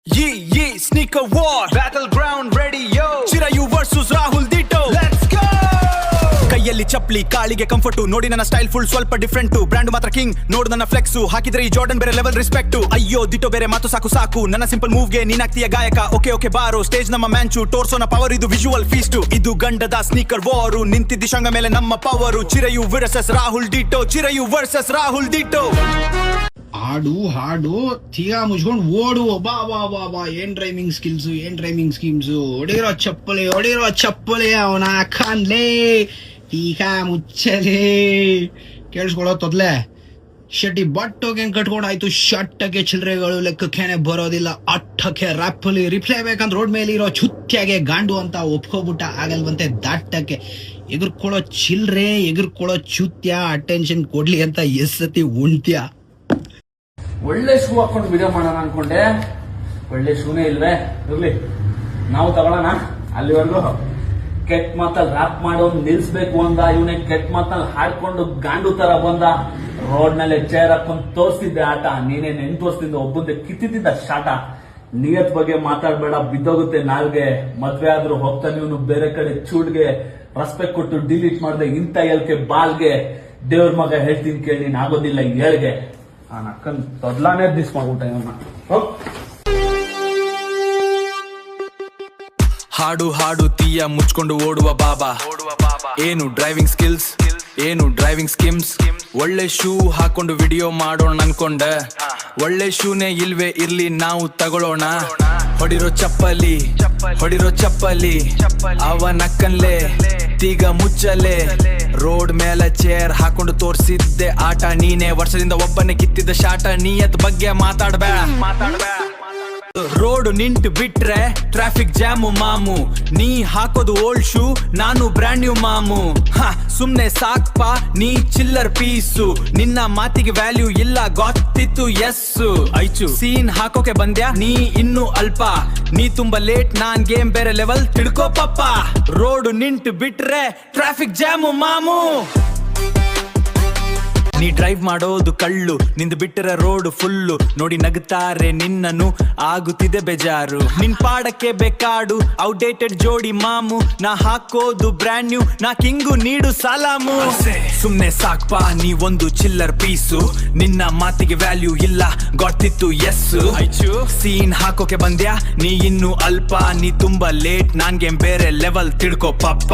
Yee sneaker war battleground ready yo Chirayu versus Rahul Ditto let's go ಕೈಯಲ್ಲಿ ಚಪ್ಲಿ ಕಾಳಿಗೆ comfort ನೋಡಿ ನನ್ನ style full ಸ್ವಲ್ಪ ಡಿಫ್ರೆಂಟ್ ಬ್ರ್ಯಾಂಡ್ ಮಾತ್ರ ಕಿಂಗ್ ನೋಡು ನನ್ನ ಫ್ಲೆಕ್ಸ್ ಹಾಕಿದ್ರೆ ಈ ಜಾರ್ಡನ್ ಬೇರೆ ಲೆವೆಲ್ ರೆಸ್ಪೆಕ್ಟ್ ಅಯ್ಯೋ ದಿಟೋ ಬೇರೆ ಮಾತು ಸಾಕು ನನ್ನ ಸಿಂಪಲ್ ಮೂವ್ಗೆ ನೀನಾಗ್ತೀಯ ಗಾಯಕ ಓಕೆ ಬಾರೋ ಸ್ಟೇಜ್ ನಮ್ಮ ಮ್ಯಾನ್ಚು ಟೋರ್ಸೋನ ಪವರ್ ಇದು ವಿಜುವಲ್ ಫೀಸ್ಟ್ ಇದು ಗಂಡದ ಸ್ನೀಕರ್ ವಾರು ನಿಂತಿದ್ದ ಶಂಗ ಮೇಲೆ ನಮ್ಮ power Chirayu versus Rahul Dito Chirayu versus Rahul Dito ಹಾಡು ತೀರಾ ಮುಚ್ಕೊಂಡು ಓಡು ಬಾ ಬಾ ಬಾ ಬಾ ಏನ್ ಡ್ರೈವಿಂಗ್ ಸ್ಕಿಮ್ಸ್ ಹೊಡಿರೋ ಚಪ್ಪಲಿ ಅವನ ಕಾನ್ಲೇ ತೀಕಾ ಮುಚ್ಚಲೇ ಕೇಳಿಸ್ಕೊಳ್ಳೋ ತೊದ್ಲೆ ಶೆಟ್ಟಿ ಬಟ್ಟೋಗೆ ಕಟ್ಕೊಂಡಾಯ್ತು ಶಟ್ಟಕ್ಕೆ ಚಿಲ್ಲರೆಗಳು ಲೆಕ್ಕಕ್ಕೇನೆ ಬರೋದಿಲ್ಲ ಅಟ್ಟಕ್ಕೆ ರ್ಯಾಪಲ್ಲಿ ರಿಪ್ಲೈ ಬೇಕಂತ ರೋಡ್ ಮೇಲೆ ಇರೋ ಚುತ್ಯಾಗೆ ಗಾಂಡು ಅಂತ ಒಪ್ಕೋಬಿಟ್ಟ ಆಗಲ್ವಂತೆ ದಾಟಕ್ಕೆ ಎಗರ್ಕೊಳ್ಳೋ ಚಿಲ್ರೆ ಎಗರ್ಕೊಳ್ಳೋ ಚುತ್ಯ ಅಟೆನ್ಷನ್ ಕೊಡ್ಲಿ ಅಂತ ಎಸ್ಸತಿ ಉಣ್ತ್ಯ. ಒಳ್ಳೆ ಶೂ ಹಾಕೊಂಡು ವಿಡಿಯೋ ಮಾಡೋಣ ಅನ್ಕೊಂಡೆ, ಒಳ್ಳೆ ಶೂನೇ ಇಲ್ವೇ. ಇರ್ಲಿ, ನಾವು ತಗೊಳ್ಳೋಣ. ಅಲ್ಲಿವರೆಗೂ ಕೆಟ್ಟ ಮಾತಲ್ಲಿ ರ್ಯಾಪ್ ಮಾಡೋನ್ ನಿಲ್ಸ್ಬೇಕು ಅಂದ, ಇವನೇ ಕೆಟ್ಟ ಮಾತಲ್ಲಿ ಹಾಡ್ಕೊಂಡು ಗಾಂಡು ತರ ಬಂದ. ರೋಡ್ ನಲ್ಲಿ ಚೇರ್ ಹಾಕೊಂಡು ತೋರಿಸ್ತಿದ್ದೆ ಆಟ, ನೀನೇ ನೆನ್ ತೋರಿಸ್ತಿದ್ದೆ ಒಬ್ಬಂದೆ ಕಿತ್ತಿದ್ದ ಶಾಟ. ನಿಯತ್ ಬಗ್ಗೆ ಮಾತಾಡ್ಬೇಡ, ಬಿದ್ದೋಗುತ್ತೆ ನಾಲ್ಗೆ. ಮದ್ವೆ ಆದ್ರೂ ಹೋಗ್ತಾನೆ ಇವನು ಬೇರೆ ಕಡೆ ಚೂಡ್ಗೆ. ರೆಸ್ಪೆಕ್ಟ್ ಕೊಟ್ಟು ಡಿಲೀಟ್ ಮಾಡ್ದೆ ಇಂತ ಎಲ್ಕೆ ಬಾಲ್ಗೆ. ದೇವ್ರ ಮಗ ಹೇಳ್ತೀನಿ ಕೇಳಿ, ನೀನ್ ಆಗೋದಿಲ್ಲ ಏಳ್ಗೆ. ನಾನು ಅಕ್ಕನ್ ತೊದ್ಲಾನೇ ದಿಸ್ ಮಾಡ್ಬಿಟ್ಟೆ ಇವನ್ನ. ಹಾಡು ತೀಯ ಮುಚ್ಕೊಂಡು ಓಡುವ ಬಾಬಾ. ಏನು ಡ್ರೈವಿಂಗ್ ಸ್ಕಿಲ್ಸ್, ಏನು ಡ್ರೈವಿಂಗ್ ಸ್ಕಿಮ್ಸ್. ಒಳ್ಳೆ ಶೂ ಹಾಕೊಂಡು ವಿಡಿಯೋ ಮಾಡೋಣ ಅನ್ಕೊಂಡೆ, ಒಳ್ಳೆ ಶೂನೇ ಇಲ್ವೇ. ಇರ್ಲಿ ನಾವು ತಗೊಳ್ಳೋಣ. ಹೊಡಿರೋ ಚಪ್ಪಲಿ ಅವನಕ್ಕನ್ಲೆ ತೀಗ ಮುಚ್ಚಲೆ. ರೋಡ್ ಮೇಲೆ ಚೇರ್ ಹಾಕೊಂಡು ತೋರ್ಸಿದ್ದೆ ಆಟ, ನೀನೇ ವರ್ಷದಿಂದ ಒಬ್ಬನೇ ಕಿತ್ತಿದ್ದ ಶಾಟ. ನಿಯತ್ ಬಗ್ಗೆ ಮಾತಾಡ್ಬೇಡ. ರೋಡ್ ನಿಂತು ಬಿಟ್ರೆ ಟ್ರಾಫಿಕ್ ಜಾಮು ಮಾಮು. ನೀ ಹಾಕೋದು ಓಲ್ಡ್ ಶೂ, ನಾನು ಬ್ರ್ಯಾಂಡ್ ನ್ಯೂ ಮಾಮು. ಸುಮ್ನೆ ಸಾಕ್ಪಾ ನೀ ಚಿಲ್ಲರ್ ಪೀಸು. ನಿನ್ನ ಮಾತಿಗೆ ವ್ಯಾಲ್ಯೂ ಇಲ್ಲ ಗೊತ್ತಿತ್ತು ಎಸ್ಸು. ಐಚು ಸೀನ್ ಹಾಕೋಕೆ ಬಂದ್ಯಾ ನೀ ಇನ್ನೂ ಅಲ್ಪ. ನೀ ತುಂಬಾ ಲೇಟ್, ನಾನ್ ಗೇಮ್ ಬೇರೆ ಲೆವೆಲ್ ತಿಳ್ಕೋ ಪಪ್ಪ. ರೋಡ್ ನಿಂತು ಬಿಟ್ರೆ ಟ್ರಾಫಿಕ್ ಜಾಮು ಮಾಮು. ನೀ ಡ್ರೈವ್ ಮಾಡೋದು ಕಳ್ಳು, ನಿಂದು ಬಿಟ್ಟರೆ ರೋಡ್ ಫುಲ್ಲು. ನೋಡಿ ನಗುತ್ತಾರೆ ನಿನ್ನನು, ಆಗುತ್ತಿದೆ ಬೇಜಾರು. ನಿನ್ ಪಾಡಕ್ಕೆ ಬೇಕಾಡು ಔಟ್ಡೇಟೆಡ್ ಜೋಡಿ ಮಾಮು. ನಾ ಹಾಕೋದು ಬ್ರ್ಯಾಂಡ್ ನ್ಯೂ, ನಾ ಕಿಂಗು ನೀಡು ಸಲಾಮು. ಸುಮ್ನೆ ಸಾಕ್ಪಾ ನೀ ಒಂದು ಚಿಲ್ಲರ್ ಪೀಸು. ನಿನ್ನ ಮಾತಿಗೆ ವ್ಯಾಲ್ಯೂ ಇಲ್ಲ ಗೊತ್ತಿತ್ತು ಎಸ್ಸು. ಸೀನ್ ಹಾಕೋಕೆ ಬಂದ್ಯಾ ನೀ ಇನ್ನು ಅಲ್ಪ. ನೀ ತುಂಬಾ ಲೇಟ್, ನಾನ್ಗೆ ಬೇರೆ ಲೆವೆಲ್ ತಿಳ್ಕೊ ಪಪ್ಪ.